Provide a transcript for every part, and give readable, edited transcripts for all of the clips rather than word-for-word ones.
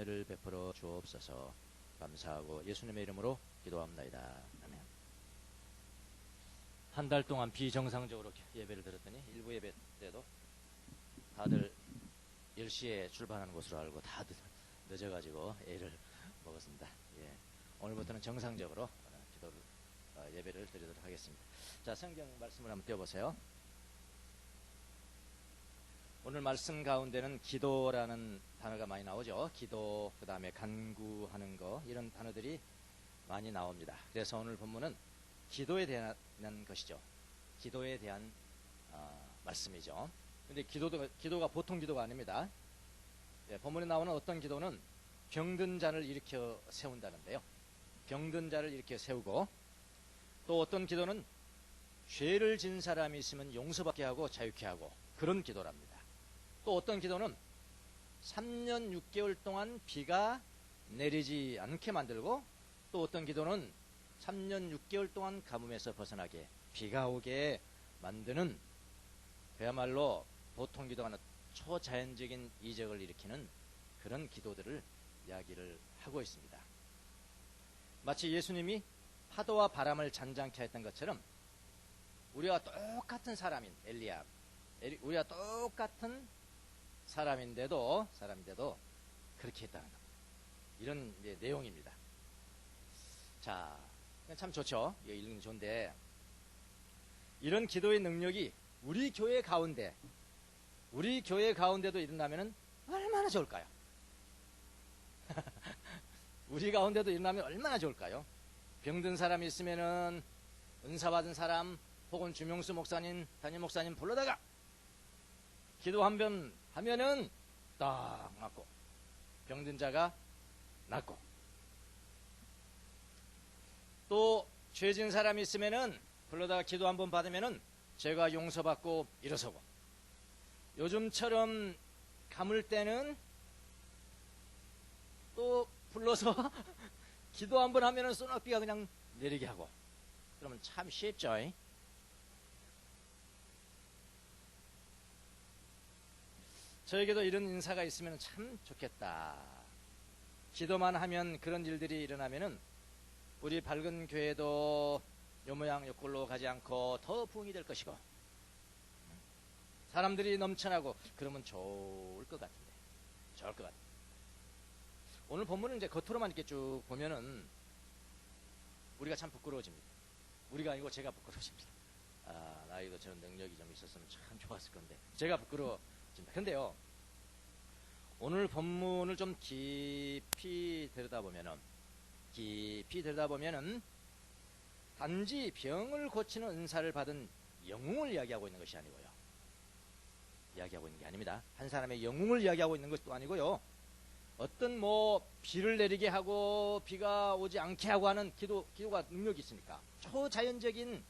은혜를 베풀어 주옵소서. 감사하고 예수님의 이름으로 기도합나이다. 아멘. 한 달 동안 비정상적으로 예배를 드렸더니 일부 예배 때도 다들 10시에 출발하는 것으로 알고 다들 늦어가지고 애를 먹었습니다. 예. 오늘부터는 정상적으로 예배를 드리도록 하겠습니다. 자, 성경 말씀을 한번 띄워보세요. 오늘 말씀 가운데는 기도라는 단어가 많이 나오죠. 기도, 그 다음에 간구하는 거, 이런 단어들이 많이 나옵니다. 그래서 오늘 본문은 기도에 대한 것이죠. 기도에 대한 말씀이죠. 근데 기도가 보통 기도가 아닙니다. 예, 본문에 나오는 어떤 기도는 병든 자를 일으켜 세운다는데요. 병든 자를 일으켜 세우고, 또 어떤 기도는 죄를 진 사람이 있으면 용서받게 하고 자유케 하고, 그런 기도랍니다. 또 어떤 기도는 3년 6개월 동안 비가 내리지 않게 만들고, 또 어떤 기도는 3년 6개월 동안 가뭄에서 벗어나게 비가 오게 만드는, 그야말로 보통 기도가 아니라 초자연적인 이적을 일으키는 그런 기도들을 이야기를 하고 있습니다. 마치 예수님이 파도와 바람을 잔잔케 했던 것처럼 우리와 똑같은 사람인 엘리야, 우리와 똑같은 사람인데도 그렇게 했다는 겁니다. 이런 내용입니다. 자, 참 좋죠. 이거 읽는 게 좋은데, 이런 기도의 능력이 우리 교회 가운데도 일어나면 얼마나 좋을까요? 우리 가운데도 일어나면 얼마나 좋을까요? 병든 사람이 있으면은 은사 받은 사람 혹은 주명수 목사님, 담임 목사님 불러다가 기도 한 번 하면은 딱 낫고, 병든 자가 낫고, 또 죄진 사람이 있으면은 불러다가 기도 한 번 받으면은 죄가 용서받고 일어서고, 요즘처럼 가물 때는 또 불러서 기도 한 번 하면은 소낙비가 그냥 내리게 하고, 그러면 참 쉽죠. 저에게도 이런 인사가 있으면 참 좋겠다. 기도만 하면 그런 일들이 일어나면은 우리 밝은 교회도 요 모양 요 꼴로 가지 않고 더 부흥이 될 것이고, 사람들이 넘쳐나고 그러면 좋을 것 같은데, 좋을 것 같아요. 오늘 본문은 이제 겉으로만 이렇게 쭉 보면은 우리가 참 부끄러워집니다. 우리가 아니고 제가 부끄러워집니다. 아, 나에게도 저런 능력이 좀 있었으면 참 좋았을 건데, 제가 부끄러워집니다. 근데요, 오늘 본문을 좀 깊이 들여다보면은 단지 병을 고치는 은사를 받은 영웅을 이야기하고 있는 것이 아니고요. 이야기하고 있는 게 아닙니다. 한 사람의 영웅을 이야기하고 있는 것도 아니고요. 어떤 비를 내리게 하고 비가 오지 않게 하고 하는 기도가 능력이 있으니까 초자연적인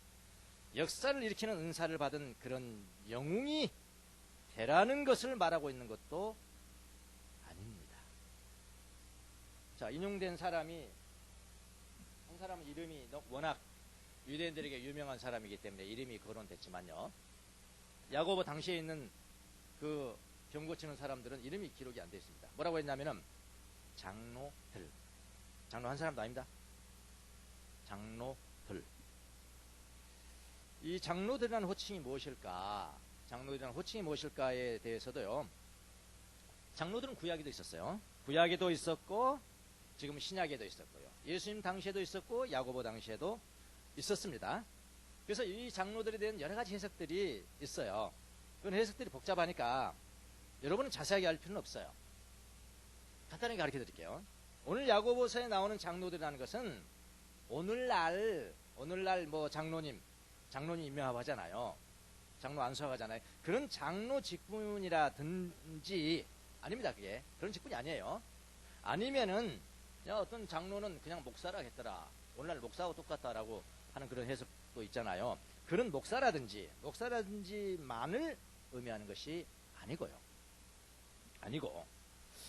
역사를 일으키는 은사를 받은 그런 영웅이 되라는 것을 말하고 있는 것도 아닙니다. 자, 인용된 사람이, 한 사람은 이름이 워낙 유대인들에게 유명한 사람이기 때문에 이름이 거론됐지만요, 야고보 당시에 있는 그 병 고치는 사람들은 이름이 기록이 안 되어 있습니다. 뭐라고 했냐면은 장로들, 장로 한 사람도 아닙니다. 장로들. 이 장로들이라는 호칭이 무엇일까에 대해서도요, 장로들은 구약에도 있었어요. 구약에도 있었고 지금 신약에도 있었고요, 예수님 당시에도 있었고 야고보 당시에도 있었습니다. 그래서 이 장로들에 대한 여러 가지 해석들이 있어요. 그런 해석들이 복잡하니까 여러분은 자세하게 알 필요는 없어요. 간단하게 가르쳐 드릴게요. 오늘 야고보서에 나오는 장로들이라는 것은 오늘날 장로님 임명하고 하잖아요. 장로 안수하잖아요. 그런 장로 직분이라든지 아닙니다. 그게 그런 직분이 아니에요. 아니면은 어떤 장로는 그냥 목사라 했더라, 오늘날 목사하고 똑같다라고 하는 그런 해석도 있잖아요. 그런 목사라든지만을 의미하는 것이 아니고,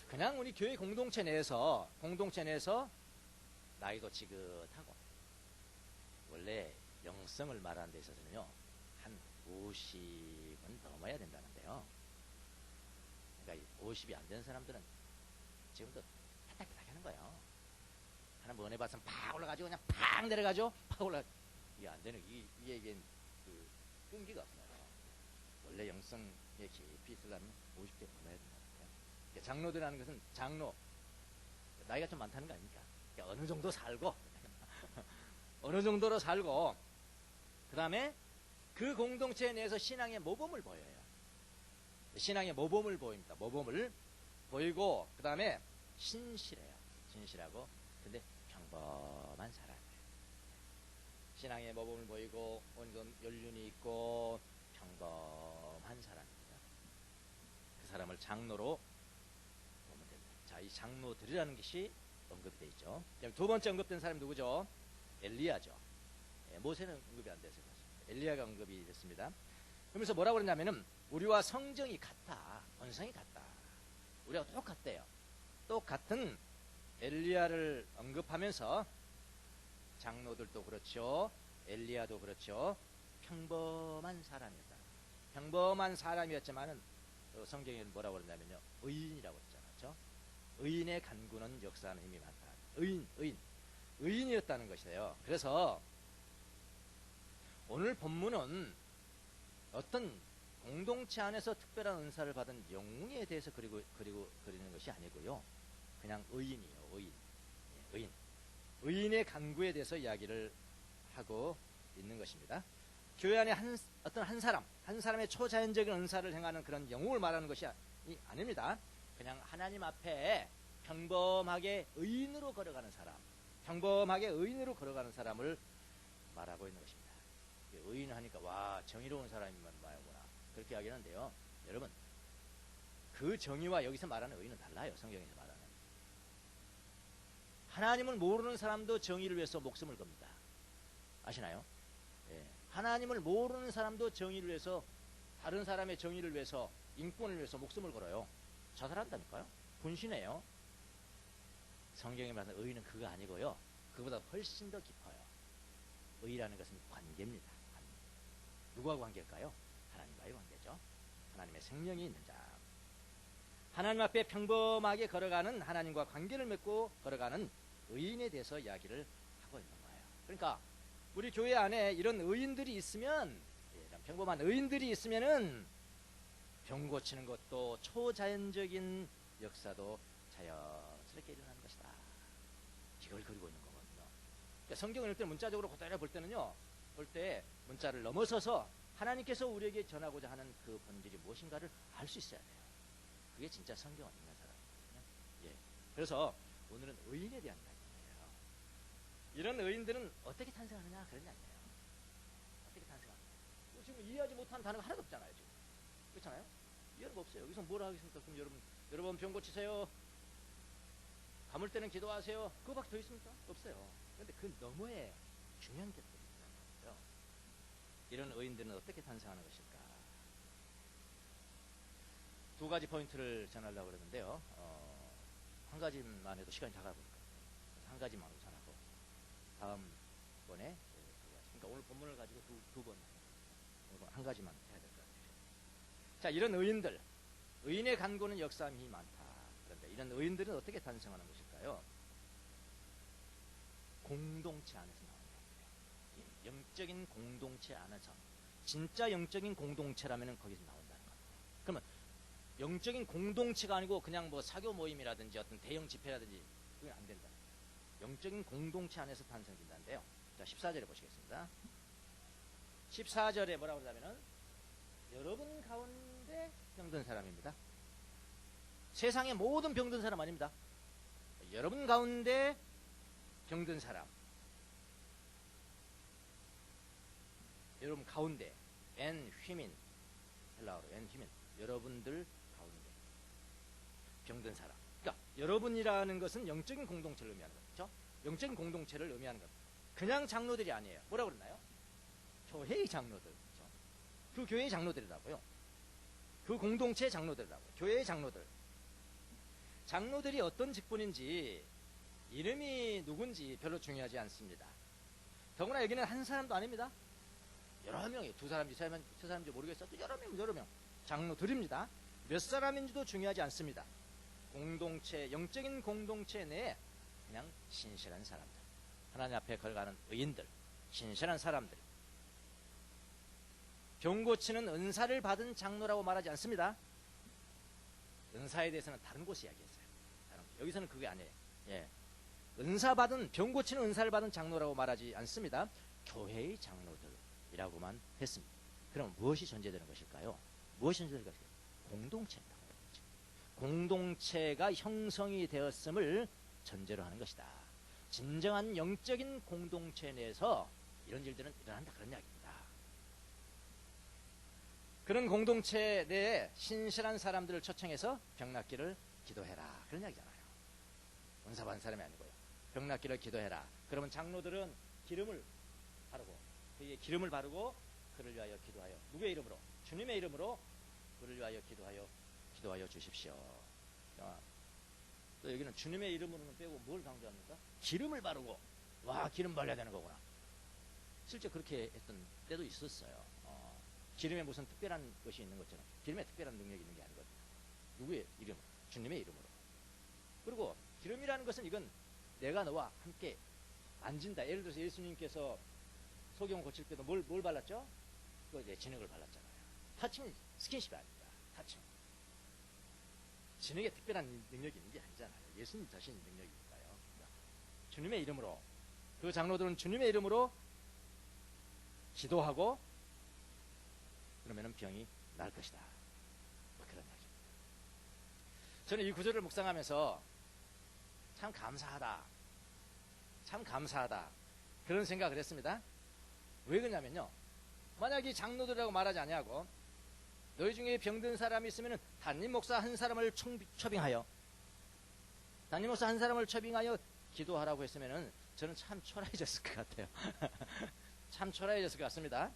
그냥 우리 교회 공동체 내에서 나이도 지긋하고, 원래 영성을 말하는 데 있어서는요, 한 50은 넘어야 된다는데요. 그러니까 50이 안 되는 사람들은 지금도 하는 거예요. 하나 뭐 은혜 받으면 팍 올라가죠. 그냥 팍 내려가죠. 팍 올라. 이게 안 되는 이게 그 끈기가 없어요. 원래 영성에 깊이 있으려면 50대 넘어야 된다. 그러니까 장로들이라는 것은 장로 나이가 좀 많다는 거 아닙니까? 그러니까 어느 정도 살고 어느 정도로 살고 그 다음에 그 공동체 내에서 신앙의 모범을 보여요. 신앙의 모범을 보입니다. 모범을 보이고 그 다음에 신실해요. 신실하고 근데 평범한 사람이에요. 신앙의 모범을 보이고 온건 연륜이 있고 평범한 사람입니다. 그 사람을 장로로 보면 됩니다. 자, 이 장로들이라는 것이 언급이 되어 있죠. 두 번째 언급된 사람이 누구죠? 엘리야죠. 모세는 언급이 안 돼서 엘리야가 언급이 됐습니다. 그러면서 뭐라고 그러냐면은 우리와 성정이 같다. 본성이 같다. 우리가 똑같대요. 똑같은 엘리야를 언급하면서 장로들도 그렇죠. 엘리야도 그렇죠. 평범한 사람이었다. 평범한 사람이었지만은 성경에 뭐라고 그러냐면요. 의인이라고 했잖아요. 그렇죠? 의인의 간구는 역사하는 힘이 많다. 의인이었다는 것이에요. 그래서 오늘 본문은 어떤 공동체 안에서 특별한 은사를 받은 영웅에 대해서 그리는 것이 아니고요. 그냥 의인이에요. 의인. 의인의 간구에 대해서 이야기를 하고 있는 것입니다. 교회 안에 어떤 한 사람의 초자연적인 은사를 행하는 그런 영웅을 말하는 것이 아닙니다. 그냥 하나님 앞에 평범하게 의인으로 걸어가는 사람을 말하고 있는 것입니다. 의인 하니까 와 정의로운 사람이면 말구나 그렇게 이야기하는데요. 여러분 그 정의와 여기서 말하는 의인은 달라요. 성경에서 말하는 하나님을 모르는 사람도 정의를 위해서 목숨을 겁니다. 아시나요? 예. 하나님을 모르는 사람도 정의를 위해서 다른 사람의 정의를 위해서 인권을 위해서 목숨을 걸어요. 자살한다니까요. 분신해요. 성경에 말하는 의인은 그거 아니고요. 그보다 훨씬 더 깊어요. 의라는 것은 관계입니다. 누구와 관계일까요? 하나님과의 관계죠. 하나님의 생명이 있는 자. 하나님 앞에 평범하게 걸어가는 하나님과 관계를 맺고 걸어가는 의인에 대해서 이야기를 하고 있는 거예요. 그러니까 우리 교회 안에 이런 의인들이 있으면 이런 평범한 의인들이 있으면은 병 고치는 것도 초자연적인 역사도 자연스럽게 일어나는 것이다. 이걸 그리고 있는 거거든요. 그러니까 성경을 읽을 때 문자적으로 그대로 볼 때는요. 볼 때 문자를 넘어서서 하나님께서 우리에게 전하고자 하는 그 본질이 무엇인가를 알 수 있어야 돼요. 그게 진짜 성경을 읽는 사람이거든요. 예. 그래서 오늘은 의인에 대한 이야기예요. 이런 의인들은 어떻게 탄생하느냐 그런 이야기예요. 어떻게 탄생하느냐. 지금 이해하지 못한 단어가 하나도 없잖아요. 지금. 그렇잖아요. 이해가 없어요. 여기서 뭐라 하겠습니까? 그럼 여러분 병 고치세요. 감을 때는 기도하세요. 그거밖에 더 있습니까? 없어요. 그런데 그 너머에 중요한 것들이 있다는 거예요. 이런 의인들은 어떻게 탄생하는 것일까? 두 가지 포인트를 전하려고 그러는데요. 한 가지만 해도 시간이 다 가버릴 거예요. 한 가지만 우선하고 다음번에 그러니까 오늘 본문을 가지고 두 번 한 가지만 해야 될 것 같아요. 자, 이런 의인들, 의인의 간구는 역사함이 힘이 많다. 그런데 이런 의인들은 어떻게 탄생하는 것일까요? 공동체 안에서 나오는 거예요. 영적인 공동체 안에서. 진짜 영적인 공동체라면 거기서 나온다는 거예요. 그러면 영적인 공동체가 아니고 그냥 뭐 사교 모임이라든지 어떤 대형 집회라든지 그건 안 된다. 영적인 공동체 안에서 탄생된다는데요. 자, 14절에 보시겠습니다. 14절에 뭐라고 그러냐면은 여러분 가운데 병든 사람입니다. 세상의 모든 병든 사람 아닙니다. 여러분 가운데 병든 사람. 여러분 가운데 엔 휘민 헬라어로 엔 휘민 여러분들 가운데 병든 사람. 그러니까 여러분이라는 것은 영적인 공동체를 의미하는 거죠. 영적인 공동체를 의미하는 것. 그냥 장로들이 아니에요. 뭐라고 그러나요? 교회의 장로들. 그렇죠? 그 교회의 장로들이라고요. 그 공동체의 장로들이라고요. 교회의 장로들. 장로들이 어떤 직분인지 이름이 누군지 별로 중요하지 않습니다. 더구나 여기는 한 사람도 아닙니다. 여러 명이 두 사람인지 세 사람인지 모르겠어요. 여러 명 장로들입니다. 몇 사람인지도 중요하지 않습니다. 공동체, 영적인 공동체 내에 그냥 신실한 사람들, 하나님 앞에 걸어가는 의인들, 신실한 사람들. 병 고치는 은사를 받은 장로라고 말하지 않습니다. 은사에 대해서는 다른 곳에 이야기했어요. 여기서는 그게 아니에요. 예. 은사 받은, 병 고치는 은사를 받은 장로라고 말하지 않습니다. 교회의 장로들이라고만 했습니다. 그럼 무엇이 전제되는 것일까요? 무엇이 전제되는 것일까요? 공동체입니다. 공동체가 형성이 되었음을 전제로 하는 것이다. 진정한 영적인 공동체 내에서 이런 일들은 일어난다, 그런 이야기입니다. 그런 공동체 내에 신실한 사람들을 초청해서 병 낫기를 기도해라, 그런 이야기잖아요. 은사 받은 사람이 아니고요. 병 낫기를 기도해라. 그러면 장로들은 기름을 바르고, 그에게 기름을 바르고 그를 위하여 기도하여, 누구의 이름으로? 주님의 이름으로 그를 위하여 기도하여 주십시오. 또 여기는 주님의 이름으로는 빼고 뭘 강조합니까? 기름을 바르고. 와, 기름 발라야 되는 거구나. 실제 그렇게 했던 때도 있었어요. 기름에 무슨 특별한 것이 있는 것처럼 기름에 특별한 능력이 있는 게 아니거든요. 누구의 이름? 주님의 이름으로. 그리고 기름이라는 것은 이건 내가 너와 함께 만진다. 예를 들어서 예수님께서 소경 고칠 때도 뭘 발랐죠? 그 이제 진흙을 발랐잖아요. 타칭은 스킨십이 아닙니다. 타칭. 진흙에 특별한 능력이 있는 게 아니잖아요. 예수님 자신 능력이니까요. 주님의 이름으로, 그 장로들은 주님의 이름으로 기도하고 그러면은 병이 나을 것이다. 뭐 그런 이야기입니다. 저는 이 구절을 묵상하면서 참 감사하다. 참 감사하다. 그런 생각을 했습니다. 왜 그러냐면요. 만약 이 장로들이라고 말하지 아니하고 너희 중에 병든 사람이 있으면 담임 목사 한 사람을 초빙하여, 담임 목사 한 사람을 초빙하여 기도하라고 했으면은 저는 참 초라해졌을 것 같아요. 참 초라해졌을 것 같습니다.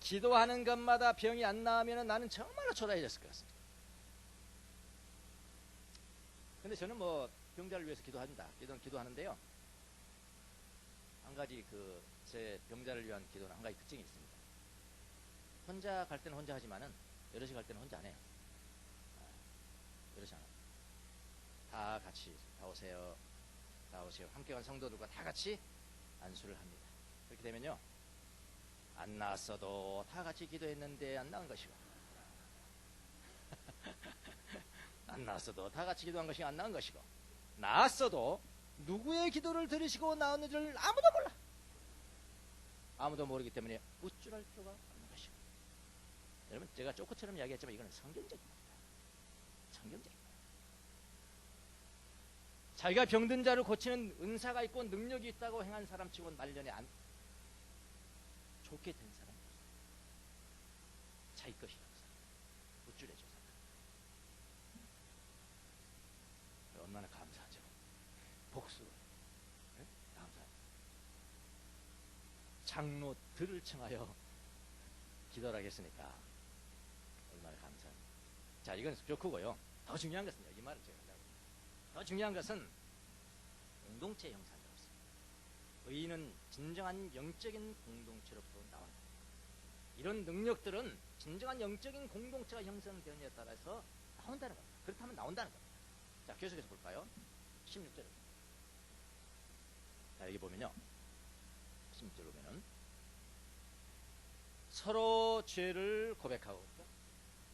기도하는 것마다 병이 안 나으면 나는 정말로 초라해졌을 것 같습니다. 근데 저는 뭐 병자를 위해서 기도한다. 기도하는데요. 한 가지 제 병자를 위한 기도는 한 가지 특징이 있습니다. 혼자 갈 때는 혼자 하지만은 여럿이 갈 때는 혼자 안 해요. 여럿이 안 해요. 다 같이 다 오세요. 함께 간 성도들과 다 같이 안수를 합니다. 그렇게 되면요. 안 나았어도 다 같이 기도했는데 안 나은 것이고 안 나았어도 다 같이 기도한 것이 안 나은 것이고, 나았어도 누구의 기도를 들으시고 나왔는지를 아무도 몰라. 아무도 모르기 때문에 우쭐할 필요가 없는 것이고. 여러분, 제가 쪼코처럼 이야기했지만 이거는 성경적입니다. 성경적입니다. 자기가 병든 자를 고치는 은사가 있고 능력이 있다고 행한 사람 치고는 말년에 좋게 된 사람이 없어요. 자기 것이라는 사람, 우쭐해져 사람. 얼마나 감사하죠. 복수. 네? 감사합니다. 장로들을 청하여 기도를 하겠으니까 얼마나 감사합니다. 자, 이건 좋고요. 더 중요한 것은요. 이 말을 제가 하려고 합니다. 더 중요한 것은 공동체 형상이라고 했습니다. 의인은 진정한 영적인 공동체로부터 나온다. 이런 능력들은 진정한 영적인 공동체가 형성되느냐에 따라서 나온다는 겁니다. 그렇다면 나온다는 겁니다. 자, 계속해서 볼까요? 16절. 자, 여기 보면요. 16절 보면은 서로 죄를 고백하고, 그렇죠?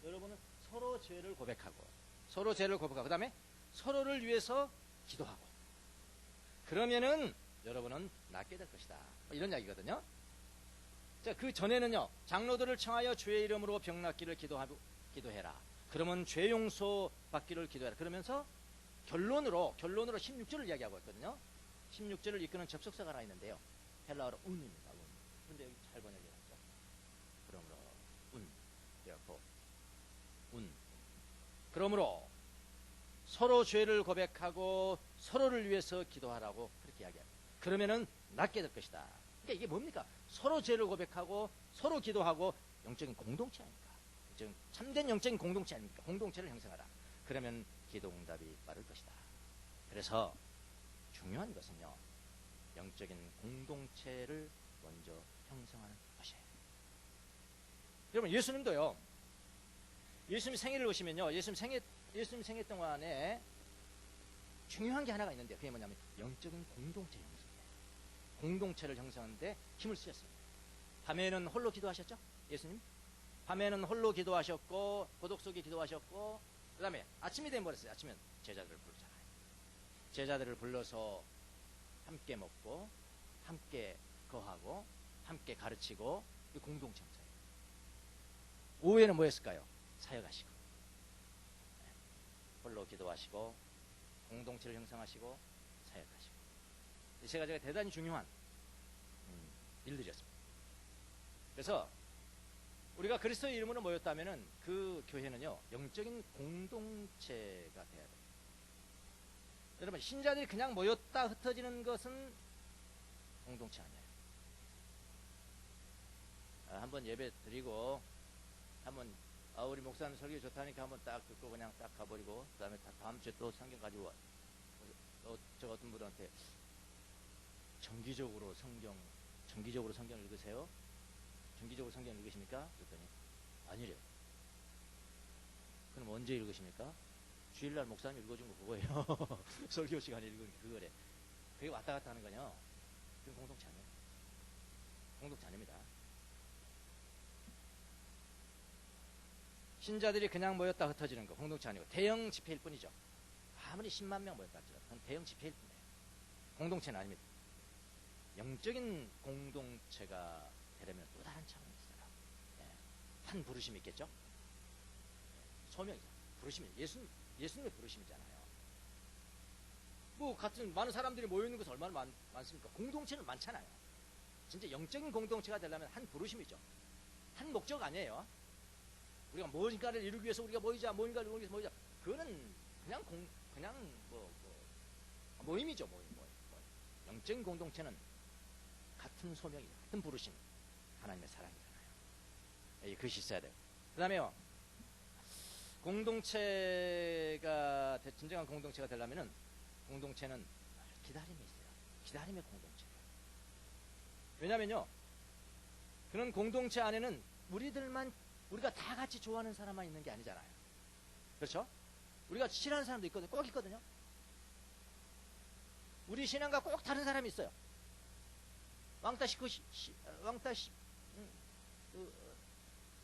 여러분은 서로 죄를 고백하고 그 다음에 서로를 위해서 기도하고, 그러면은 여러분은 낫게 될 것이다. 이런 이야기거든요. 자, 그 전에는요. 장로들을 청하여 주의 이름으로 병 낫기를 기도해라. 그러면 죄 용서 받기를 기도해라. 그러면서 결론으로 16절을 이야기하고 있거든요. 16절을 이끄는 접속사가 하나 있는데요. 헬라어로 운입니다. 운. 근데 여기 잘 번역이 났죠. 그러므로 운. 되었고 운. 그러므로 서로 죄를 고백하고 서로를 위해서 기도하라고 그렇게 이야기합니다. 그러면은 낫게 될 것이다. 그러니까 이게 뭡니까? 서로 죄를 고백하고 서로 기도하고 영적인 공동체 아닙니까? 참된 영적인 공동체 아닙니까? 공동체를 형성하라. 그러면 기도 응답이 빠를 것이다. 그래서 중요한 것은요. 영적인 공동체를 먼저 형성하는 것이에요. 여러분, 예수님도요. 예수님 생일을 보시면요. 예수님 생애 동안에 중요한 게 하나가 있는데 그게 뭐냐면 영적인 공동체 형성이에요. 공동체를 형성하는데 힘을 쓰셨어요. 밤에는 홀로 기도하셨죠? 예수님? 밤에는 홀로 기도하셨고 고독 속에 기도하셨고 그 다음에 아침이 되면 뭐랬어요? 아침엔 제자들을 부르잖아요. 제자들을 불러서 함께 먹고 함께 거하고 함께 가르치고 이 공동체 형성이에요. 오후에는 뭐 했을까요? 사역하시고 홀로 기도하시고 공동체를 형성하시고 사역하시고 세 가지가 대단히 중요한 일들이었습니다. 그래서 우리가 그리스도의 이름으로 모였다면은 그 교회는요 영적인 공동체가 돼야 돼요. 여러분 신자들이 그냥 모였다 흩어지는 것은 공동체 아니에요. 한번 예배 드리고 한번 우리 목사님 설교 좋다니까 한번 딱 듣고 그냥 딱 가버리고 그 다음에 다음 주에 또 성경 가지고 와. 저 어떤 분한테 정기적으로 성경 읽으세요? 정기적으로 성경 읽으십니까? 그랬더니 아니래요. 그럼 언제 읽으십니까? 주일날 목사님 읽어준 거 그거예요. 설교 시간에 읽은 게 그거래. 그게 왔다 갔다 하는 거냐? 그건 공동체 아니에요. 공동체 아닙니다. 신자들이 그냥 모였다 흩어지는 거 공동체 아니고 대형 집회일 뿐이죠. 아무리 10만 명 모였다 할지라도 그건 대형 집회일 뿐이에요. 공동체는 아닙니다. 영적인 공동체가 되려면 또 다른 차원이 있어요. 한 부르심이 있겠죠? 소명이죠. 부르심이 예수님의 부르심이잖아요. 뭐 같은 많은 사람들이 모여 있는 것은 얼마나 많습니까? 공동체는 많잖아요. 진짜 영적인 공동체가 되려면 한 부르심이죠. 한 목적 아니에요. 우리가 뭔가를 이루기 위해서 우리가 뭔가를 이루기 위해서 모이자. 그거는 그냥 모임이죠. 모임. 영적인 공동체는 같은 소명이죠. 같은 부르심. 하나님의 사랑이잖아요. 그것이 있어야 돼요. 그 다음에요. 공동체가 진정한 공동체가 되려면은 공동체는 기다림이 있어요. 기다림의 공동체예요. 왜냐면요. 그런 공동체 안에는 우리가 다 같이 좋아하는 사람만 있는 게 아니잖아요. 그렇죠? 우리가 싫어하는 사람도 있거든요. 꼭 있거든요. 우리 신앙과 꼭 다른 사람이 있어요.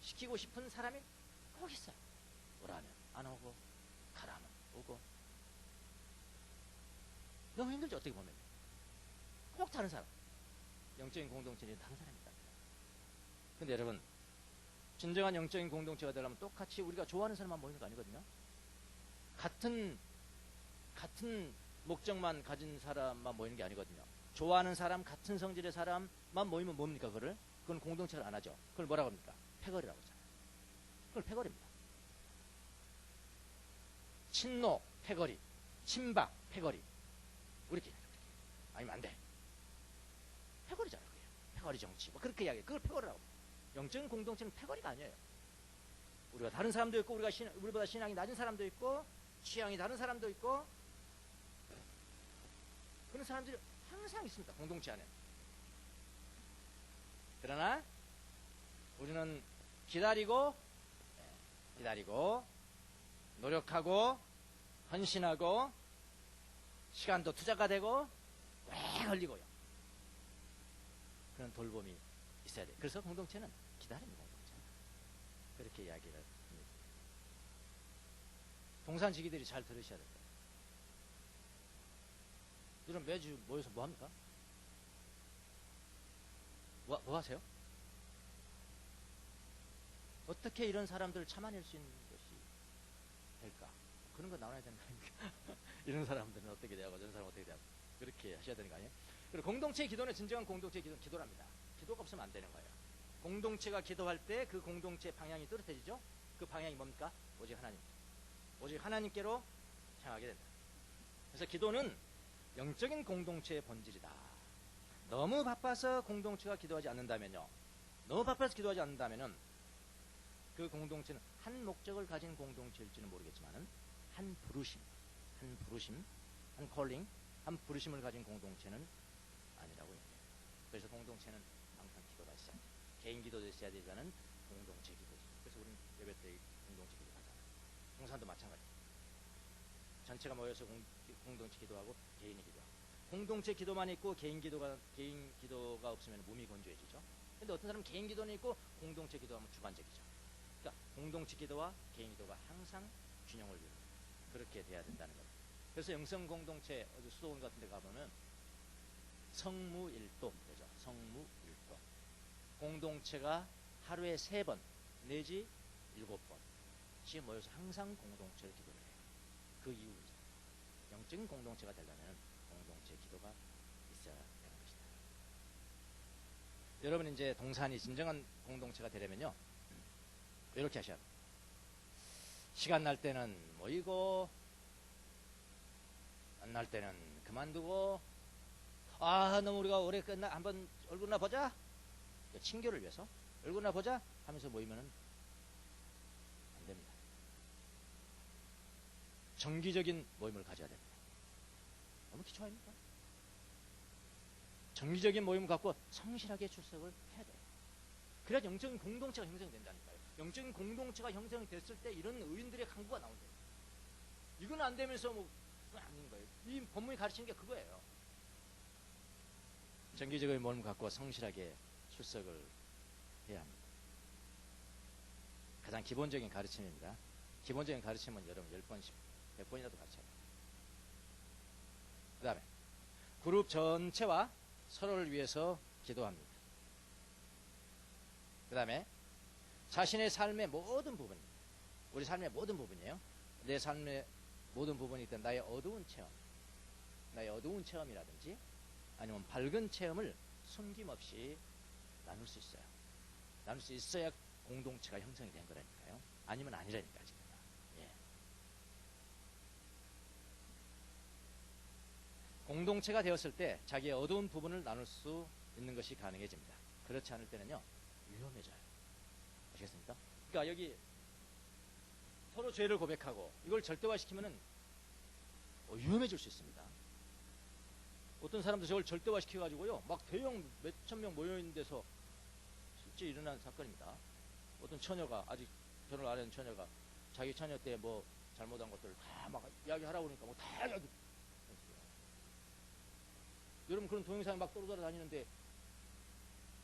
시키고 싶은 사람이 꼭 있어요. 오라면 안 오고 가라면 오고. 너무 힘들죠. 어떻게 보면 꼭 다른 사람. 영적인 공동체는 다른 사람이 있다. 근데 여러분 진정한 영적인 공동체가 되려면 똑같이 우리가 좋아하는 사람만 모이는 거 아니거든요. 같은 목적만 가진 사람만 모이는 게 아니거든요. 좋아하는 사람, 같은 성질의 사람만 모이면 뭡니까? 그건 공동체를 안 하죠. 그걸 뭐라고 합니까? 패거리라고 하잖아요. 그걸 패거리입니다. 친노, 패거리, 친박, 패거리. 우리끼리 아니면 안 돼. 패거리잖아요. 그게. 패거리 정치. 뭐 그렇게 이야기해요. 그걸 패거리라고 합니다. 영적인 공동체는 패거리가 아니에요. 우리가 다른 사람도 있고 우리보다 신앙이 낮은 사람도 있고 취향이 다른 사람도 있고 그런 사람들이 항상 있습니다. 공동체 안에. 그러나 우리는 기다리고 노력하고 헌신하고 시간도 투자가 되고 오래 걸리고요. 그런 돌봄이 있어야 돼요. 그래서 공동체는 기다리는 공동체. 그렇게 이야기를 합니다. 동산지기들이 잘 들으셔야 돼요. 여러분 매주 모여서 뭐 합니까? 뭐 하세요? 어떻게 이런 사람들을 참아낼 수 있는 것이 될까? 그런 거 나와야 되는 거 아닙니까? 이런 사람들은 어떻게 되고 저런 사람은 어떻게 되고 그렇게 하셔야 되는 거 아니에요? 그리고 공동체의 기도는 진정한 공동체의 기도는 기도랍니다. 기도가 없으면 안 되는 거예요. 공동체가 기도할 때 그 공동체의 방향이 뚜렷해지죠? 그 방향이 뭡니까? 오직 하나님. 오직 하나님께로 향하게 된다. 그래서 기도는 영적인 공동체의 본질이다. 너무 바빠서 공동체가 기도하지 않는다면요. 그 공동체는 한 목적을 가진 공동체일지는 모르겠지만은 한 부르심, 한 콜링, 한 부르심을 가진 공동체는 아니라고 얘기해요. 그래서 공동체는 항상 기도가 있어야 돼요. 개인 기도도 있어야 되지만은 공동체 기도지. 그래서 우리는 예배 때 공동체 기도 하잖아요. 동산도 마찬가지예요. 전체가 모여서 공동체 기도 기도하고 개인이 기도하고. 공동체 기도만 있고 개인 기도가 없으면 몸이 건조해지죠. 근데 어떤 사람은 개인 기도는 있고 공동체 기도하면 주관적이죠. 그러니까 공동체 기도와 개인 기도가 항상 균형을 이루는 그렇게 돼야 된다는 겁니다. 그래서 영성 공동체 어디 수도원 같은 데 가보면 성무일도 되죠. 성무일도. 공동체가 하루에 3번 내지 7번씩 모여서 항상 공동체를 기도를 해요. 그 이유이죠. 영적인 공동체가 되려면 공동체 기도가 있어야 되는 것이다. 여러분 이제 동산이 진정한 공동체가 되려면요. 이렇게 하셔야 돼요. 시간 날 때는 모이고 안 날 때는 그만두고 너무 우리가 오래 끝나 한번 얼굴나 보자. 친교를 위해서 얼굴나 보자 하면서 모이면은 안 됩니다. 정기적인 모임을 가져야 됩니다. 너무 기초 아닙니까? 정기적인 모임을 갖고 성실하게 출석을 해야 돼요. 그래야 영적인 공동체가 형성이 된다니까요. 영적인 공동체가 형성이 됐을 때 이런 의인들의 강구가 나온대요. 이건 안 되면서 뭐 그건 아닌 거예요. 이 본문이 가르치는 게 그거예요. 정기적인 모임을 갖고 성실하게 출석을 해야 합니다. 가장 기본적인 가르침입니다. 기본적인 가르침은 여러분 10번씩 100번이라도 가르쳐야 돼요. 그 다음에 그룹 전체와 서로를 위해서 기도합니다. 그 다음에 자신의 삶의 모든 부분, 우리 삶의 모든 부분이에요. 내 삶의 모든 부분이 있던 나의 어두운 체험이라든지 아니면 밝은 체험을 숨김없이 나눌 수 있어요. 나눌 수 있어야 공동체가 형성이 된 거라니까요. 아니면 아니라니까 지금. 예. 공동체가 되었을 때 자기의 어두운 부분을 나눌 수 있는 것이 가능해집니다. 그렇지 않을 때는요 위험해져요. 아시겠습니까? 그러니까 여기 서로 죄를 고백하고 이걸 절대화시키면은 위험해질 수 있습니다. 어떤 사람들 저걸 절대화시켜가지고요 막 대형 몇천 명 모여있는 데서 실제 일어난 사건입니다. 어떤 처녀가 아직 결혼을 안 한 처녀가 자기 처녀 때 뭐 잘못한 것들을 다 막 이야기하라고 그러니까 뭐 다 이야기. 여러분 그런 동영상이 막 돌아다니는데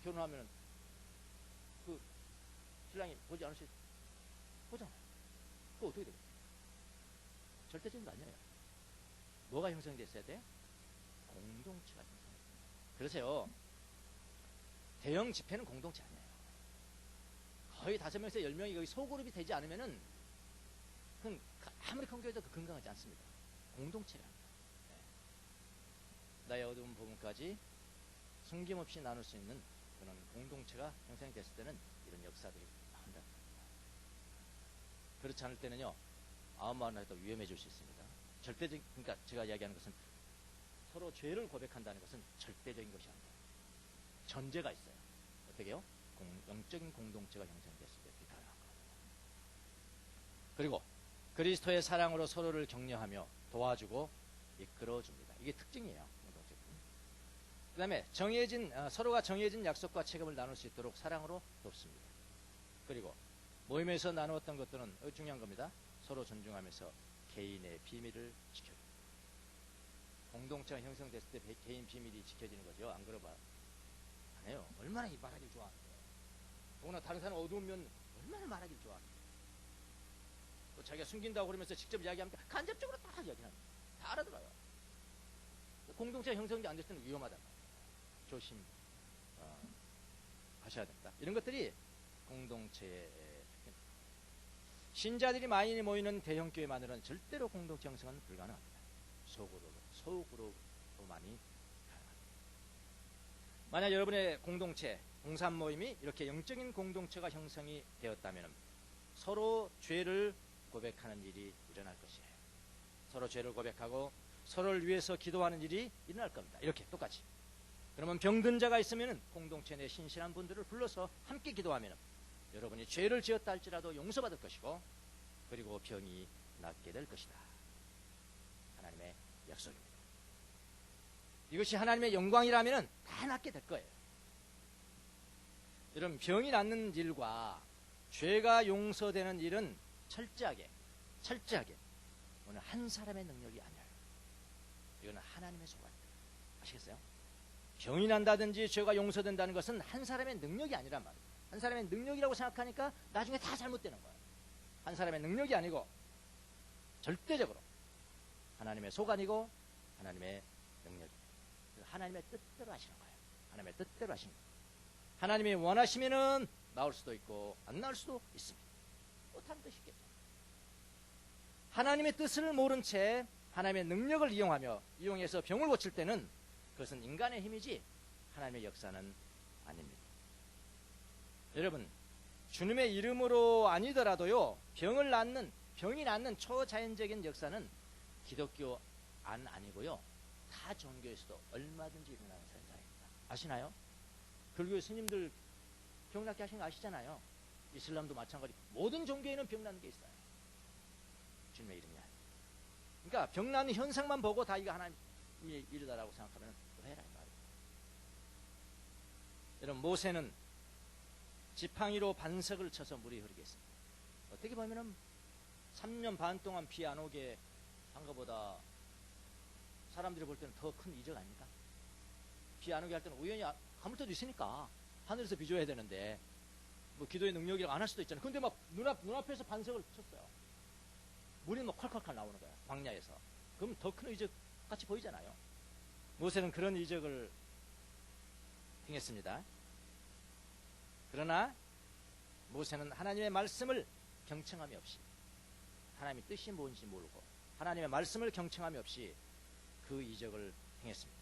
결혼하면 그 신랑이 보지 않으실 보잖아요. 그거 어떻게 됩니까? 절대적인 거 아니에요. 뭐가 형성됐어야 돼? 공동체가 형성됐어요. 그래서요 대형 집회는 공동체 아니에요. 거의 5명에서 10명이 거의 소그룹이 되지 않으면은 그건 아무리 큰 교회도 건강하지 않습니다. 공동체가 네. 나의 어두운 부분까지 숨김없이 나눌 수 있는 그런 공동체가 형성이 됐을 때는 이런 역사들이 나온다. 그렇지 않을 때는요 아무 말이나 해도 위험해질 수 있습니다. 절대적, 그러니까 제가 이야기하는 것은 서로 죄를 고백한다는 것은 절대적인 것이 아니에요. 전제가 있어요. 어떻게 해요? 영적인 공동체가 형성됐을 때 그게 가능한 거예요. 그리고 그리스도의 사랑으로 서로를 격려하며 도와주고 이끌어줍니다. 이게 특징이에요. 공동체. 그 다음에 서로가 정해진 약속과 책임을 나눌 수 있도록 사랑으로 돕습니다. 그리고 모임에서 나누었던 것들은 중요한 겁니다. 서로 존중하면서 개인의 비밀을 지켜줍니다. 공동체가 형성됐을 때 개인 비밀이 지켜지는 거죠. 안 그러봐 안 해요. 얼마나 말하길 좋아하는데. 더구나 다른 사람 어두우면 얼마나 말하길 좋아하는데. 또 자기가 숨긴다고 그러면서 직접 이야기하니까 간접적으로 다 이야기합니다. 다 알아들어요. 공동체가 형성이 안 됐을 때는 위험하단 말이에요. 조심 하셔야 됩니다. 이런 것들이 공동체의 신자들이 많이 모이는 대형교회만으로는 절대로 공동체 형성은 불가능합니다. 소그룹으로만이 가능합니다. 만약 여러분의 공동체, 공산 모임이 이렇게 영적인 공동체가 형성이 되었다면 서로 죄를 고백하는 일이 일어날 것이에요. 서로 죄를 고백하고 서로를 위해서 기도하는 일이 일어날 겁니다. 이렇게 똑같이. 그러면 병든 자가 있으면 공동체 내 신실한 분들을 불러서 함께 기도하면 여러분이 죄를 지었다 할지라도 용서받을 것이고 그리고 병이 낫게 될 것이다. 하나님의 약속입니다. 이것이 하나님의 영광이라면 다 낫게 될 거예요. 여러분 병이 낫는 일과 죄가 용서되는 일은 철저하게 오늘 한 사람의 능력이 아니에요. 이거는 하나님의 소관. 아시겠어요? 병이 난다든지 죄가 용서된다는 것은 한 사람의 능력이 아니란 말이에요. 한 사람의 능력이라고 생각하니까 나중에 다 잘못되는 거예요. 한 사람의 능력이 아니고 절대적으로 하나님의 소관이고 하나님의 능력이에요. 하나님의 뜻대로 하시는 거예요. 하나님의 뜻대로 하시는 거예요. 하나님이 원하시면은 나올 수도 있고 안 나올 수도 있습니다. 못하는 뜻이 있겠죠. 하나님의 뜻을 모른 채 하나님의 능력을 이용해서 병을 고칠 때는 그것은 인간의 힘이지 하나님의 역사는 아닙니다. 여러분, 주님의 이름으로 아니더라도요, 병이 낫는 초자연적인 역사는 기독교 아니고요, 타 종교에서도 얼마든지 일어나는 현상입니다. 아시나요? 불교 스님들 병 낫게 하시는 거 아시잖아요. 이슬람도 마찬가지. 모든 종교에는 병 낫는 게 있어요. 주님의 이름이 아니에요. 그러니까 병 낫는 현상만 보고 다 이거 하나님의 일이다라고 생각하면 오해라 이 말이에요. 여러분, 모세는 지팡이로 반석을 쳐서 물이 흐르게 했습니다. 어떻게 보면은 3년 반 동안 비 안 오게 한 것보다 사람들이 볼 때는 더 큰 이적 아닙니까? 비 안 오게 할 때는 우연히 가물 때도 있으니까 하늘에서 비 줘야 되는데 뭐 기도의 능력이라고 안 할 수도 있잖아요. 근데 막 눈앞에서 반석을 쳤어요. 물이 막 콸콸콸 나오는 거야, 광야에서. 그럼 더 큰 이적 같이 보이잖아요. 모세는 그런 이적을 행했습니다. 그러나 모세는 하나님의 말씀을 경청함이 없이, 하나님의 뜻이 뭔지 모르고 하나님의 말씀을 경청함이 없이 그 이적을 행했습니다.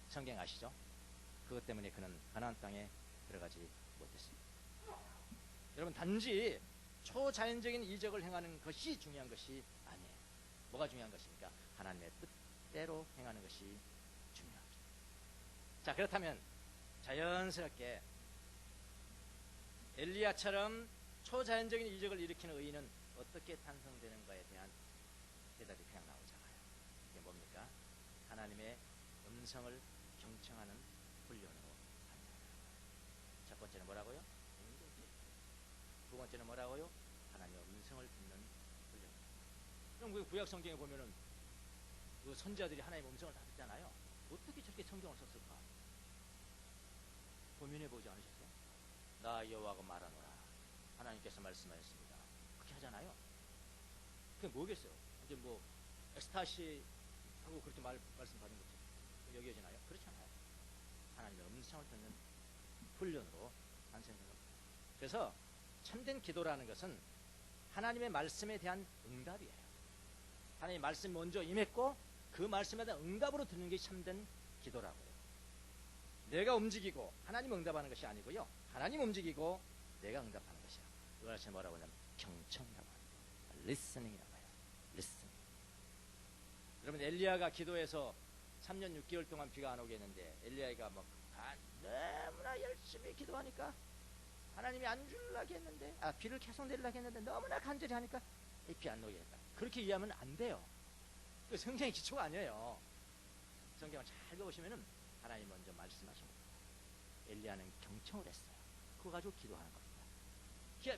성경 아시죠? 그것 때문에 그는 가나안 땅에 들어가지 못했습니다. 여러분, 단지 초자연적인 이적을 행하는 것이 중요한 것이 아니에요. 뭐가 중요한 것입니까? 하나님의 뜻대로 행하는 것이 중요합니다. 자, 그렇다면 자연스럽게 엘리야처럼 초자연적인 이적을 일으키는 의인은 어떻게 탄생되는가에 대한 대답이 그냥 나오잖아요. 이게 뭡니까? 하나님의 음성을 경청하는 훈련으로 탄생합니다. 첫 번째는 뭐라고요? 두 번째는 뭐라고요? 하나님의 음성을 듣는 훈련. 그럼 그 구약 성경에 보면은 그 선지자들이 하나님의 음성을 다 듣잖아요. 어떻게 저렇게 성경을 썼을까? 고민해 보지 않으셨어요? 나 여호와가 말하노라. 하나님께서 말씀하셨습니다. 그렇게 하잖아요. 그게 뭐겠어요? 이제 뭐 엑스타시 하고 그렇게 말씀 받은 거죠. 여겨지나요? 그렇지 않아요. 하나님의 음성을 듣는 훈련으로 탄생되는 겁니다. 그래서 참된 기도라는 것은 하나님의 말씀에 대한 응답이에요. 하나님의 말씀이 먼저 임했고 그 말씀에 대한 응답으로 듣는 게 참된 기도라고요. 내가 움직이고 하나님 응답하는 것이 아니고요, 하나님 움직이고 내가 응답하는 것이야. 이것을 뭐라고 하냐면 경청이라고 합니다. listening이라고 해요. listen. 여러분, 엘리야가 기도해서 3년 6개월 동안 비가 안 오게 했는데 엘리야가 막 너무나 열심히 기도하니까 하나님이 안 주려고 했는데, 비를 계속 내리려고 했는데 너무나 간절히 하니까 비 안 오게 했다. 그렇게 이해하면 안 돼요. 그 성경의 기초가 아니에요. 성경을 잘 배우시면은 하나님 먼저 말씀하신 겁니다. 엘리야는 경청을 했어요. 그거 가지고 기도하는 겁니다.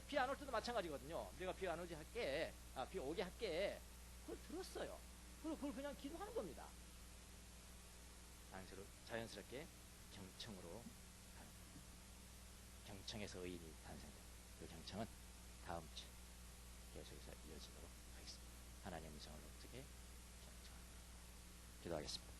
비 안 올 때도 마찬가지거든요. 내가 비 안 오게 할게, 비 오게 할게. 그걸 들었어요. 그리고 그걸 그냥 기도하는 겁니다. 자연스럽게 경청으로 가는 겁니다. 경청에서 의인이 탄생됩니다. 그 경청은 다음 주 계속해서 이어지도록 하겠습니다. 하나님의 음성을 어떻게 경청합니까? 기도하겠습니다.